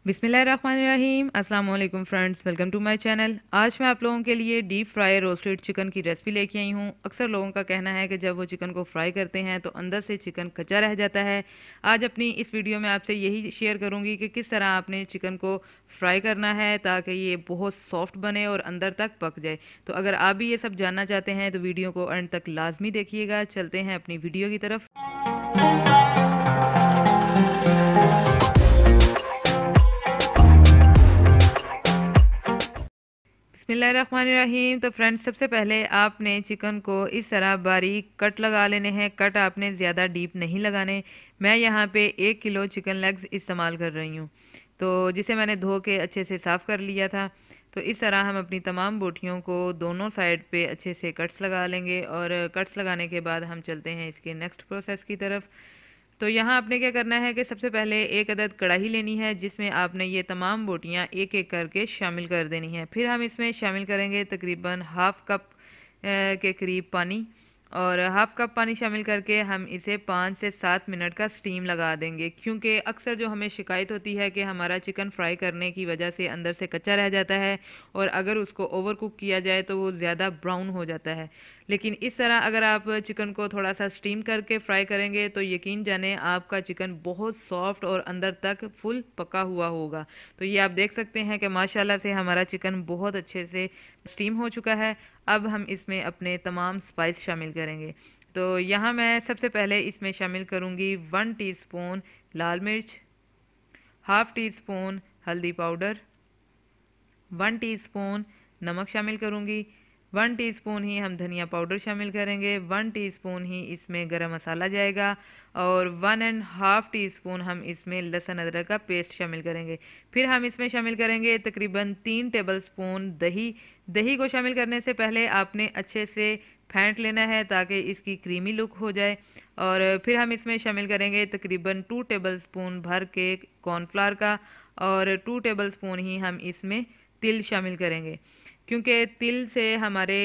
बिस्मिल्लाहिर्रहमानिर्रहीम। अस्सलाम वालेकुम friends, welcome to my channel. आज मैं आप लोगों के लिए डीप फ्राई रोस्टेड चिकन की रेसिपी लेके आई हूँ। अक्सर लोगों का कहना है कि जब वो चिकन को फ्राई करते हैं तो अंदर से चिकन कच्चा रह जाता है। आज अपनी इस वीडियो में आपसे यही शेयर करूँगी कि किस तरह आपने चिकन को फ्राई करना है ताकि ये बहुत सॉफ्ट बने और अंदर तक पक जाए। तो अगर आप भी ये सब जानना चाहते हैं तो वीडियो को एंड तक लाजमी देखिएगा। चलते हैं अपनी वीडियो की तरफ। बिस्मिल्लाहिर्रहमानिर्रहीम। तो फ्रेंड्स, सबसे पहले आपने चिकन को इस तरह बारीक कट लगा लेने हैं। कट आपने ज़्यादा डीप नहीं लगाने। मैं यहाँ पे 1 किलो चिकन लेग्स इस्तेमाल कर रही हूँ, तो जिसे मैंने धो के अच्छे से साफ़ कर लिया था। तो इस तरह हम अपनी तमाम बोटियों को दोनों साइड पे अच्छे से कट्स लगा लेंगे और कट्स लगाने के बाद हम चलते हैं इसके नेक्स्ट प्रोसेस की तरफ। तो यहाँ आपने क्या करना है कि सबसे पहले एक अदद कढ़ाई लेनी है जिसमें आपने ये तमाम बोटियाँ एक एक करके शामिल कर देनी है। फिर हम इसमें शामिल करेंगे तकरीबन हाफ़ कप के करीब पानी, और हाफ़ कप पानी शामिल करके हम इसे 5 से 7 मिनट का स्टीम लगा देंगे, क्योंकि अक्सर जो हमें शिकायत होती है कि हमारा चिकन फ्राई करने की वजह से अंदर से कच्चा रह जाता है और अगर उसको ओवर कुक किया जाए तो वो ज़्यादा ब्राउन हो जाता है। लेकिन इस तरह अगर आप चिकन को थोड़ा सा स्टीम करके फ्राई करेंगे तो यकीन जाने आपका चिकन बहुत सॉफ्ट और अंदर तक फुल पका हुआ होगा। तो ये आप देख सकते हैं कि माशाल्लाह से हमारा चिकन बहुत अच्छे से स्टीम हो चुका है। अब हम इसमें अपने तमाम स्पाइस शामिल करेंगे। तो यहाँ मैं सबसे पहले इसमें शामिल करूँगी 1 टीस्पून लाल मिर्च, हाफ़ टी स्पून हल्दी पाउडर, 1 टीस्पून नमक शामिल करूँगी, 1 टीस्पून ही हम धनिया पाउडर शामिल करेंगे, 1 टीस्पून ही इसमें गरम मसाला जाएगा और 1.5 टीस्पून हम इसमें लहसुन अदरक का पेस्ट शामिल करेंगे। फिर हम इसमें शामिल करेंगे तकरीबन 3 टेबलस्पून दही। दही को शामिल करने से पहले आपने अच्छे से फेंट लेना है ताकि इसकी क्रीमी लुक हो जाए। और फिर हम इसमें शामिल करेंगे तकरीबन 2 टेबलस्पून भर के कॉर्नफ्लावर का, और 2 टेबलस्पून ही हम इसमें तिल शामिल करेंगे, क्योंकि तिल से हमारे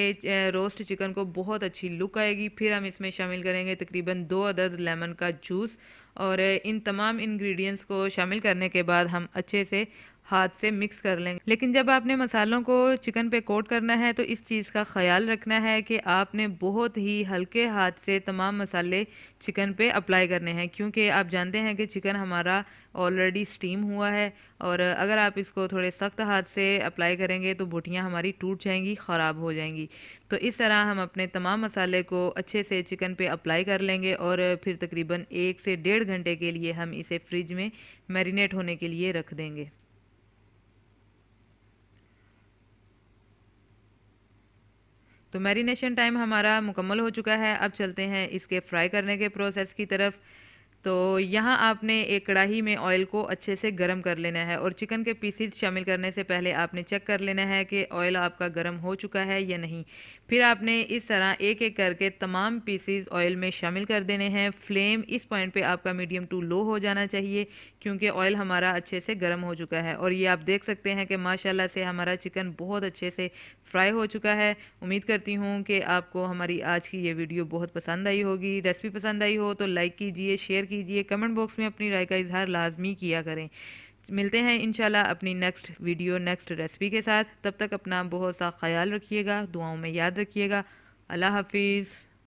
रोस्ट चिकन को बहुत अच्छी लुक आएगी। फिर हम इसमें शामिल करेंगे तकरीबन 2 अदद लेमन का जूस, और इन तमाम इंग्रेडिएंट्स को शामिल करने के बाद हम अच्छे से हाथ से मिक्स कर लेंगे। लेकिन जब आपने मसालों को चिकन पे कोट करना है तो इस चीज़ का ख्याल रखना है कि आपने बहुत ही हल्के हाथ से तमाम मसाले चिकन पे अप्लाई करने हैं, क्योंकि आप जानते हैं कि चिकन हमारा ऑलरेडी स्टीम हुआ है, और अगर आप इसको थोड़े सख्त हाथ से अप्लाई करेंगे तो बोटियाँ हमारी टूट जाएंगी, ख़राब हो जाएंगी। तो इस तरह हम अपने तमाम मसाले को अच्छे से चिकन पे अप्लाई कर लेंगे और फिर तकरीबन 1 से 1.5 घंटे के लिए हम इसे फ्रिज में मैरिनेट होने के लिए रख देंगे। तो मैरिनेशन टाइम हमारा मुकम्मल हो चुका है। अब चलते हैं इसके फ्राई करने के प्रोसेस की तरफ। तो यहाँ आपने एक कढ़ाई में ऑयल को अच्छे से गर्म कर लेना है, और चिकन के पीसीज शामिल करने से पहले आपने चेक कर लेना है कि ऑयल आपका गर्म हो चुका है या नहीं। फिर आपने इस तरह एक एक करके तमाम पीसीज ऑयल में शामिल कर देने हैं। फ्लेम इस पॉइंट पे आपका मीडियम टू लो हो जाना चाहिए, क्योंकि ऑयल हमारा अच्छे से गर्म हो चुका है। और ये आप देख सकते हैं कि माशाल्लाह से हमारा चिकन बहुत अच्छे से फ्राई हो चुका है। उम्मीद करती हूँ कि आपको हमारी आज की ये वीडियो बहुत पसंद आई होगी। रेसिपी पसंद आई हो तो लाइक कीजिए, शेयर कीजिए, कमेंट बॉक्स में अपनी राय का इजहार लाजमी किया करें। मिलते हैं इंशाल्लाह अपनी नेक्स्ट वीडियो नेक्स्ट रेसिपी के साथ। तब तक अपना बहुत सा ख्याल रखिएगा, दुआओं में याद रखिएगा। अल्लाह हाफिज़।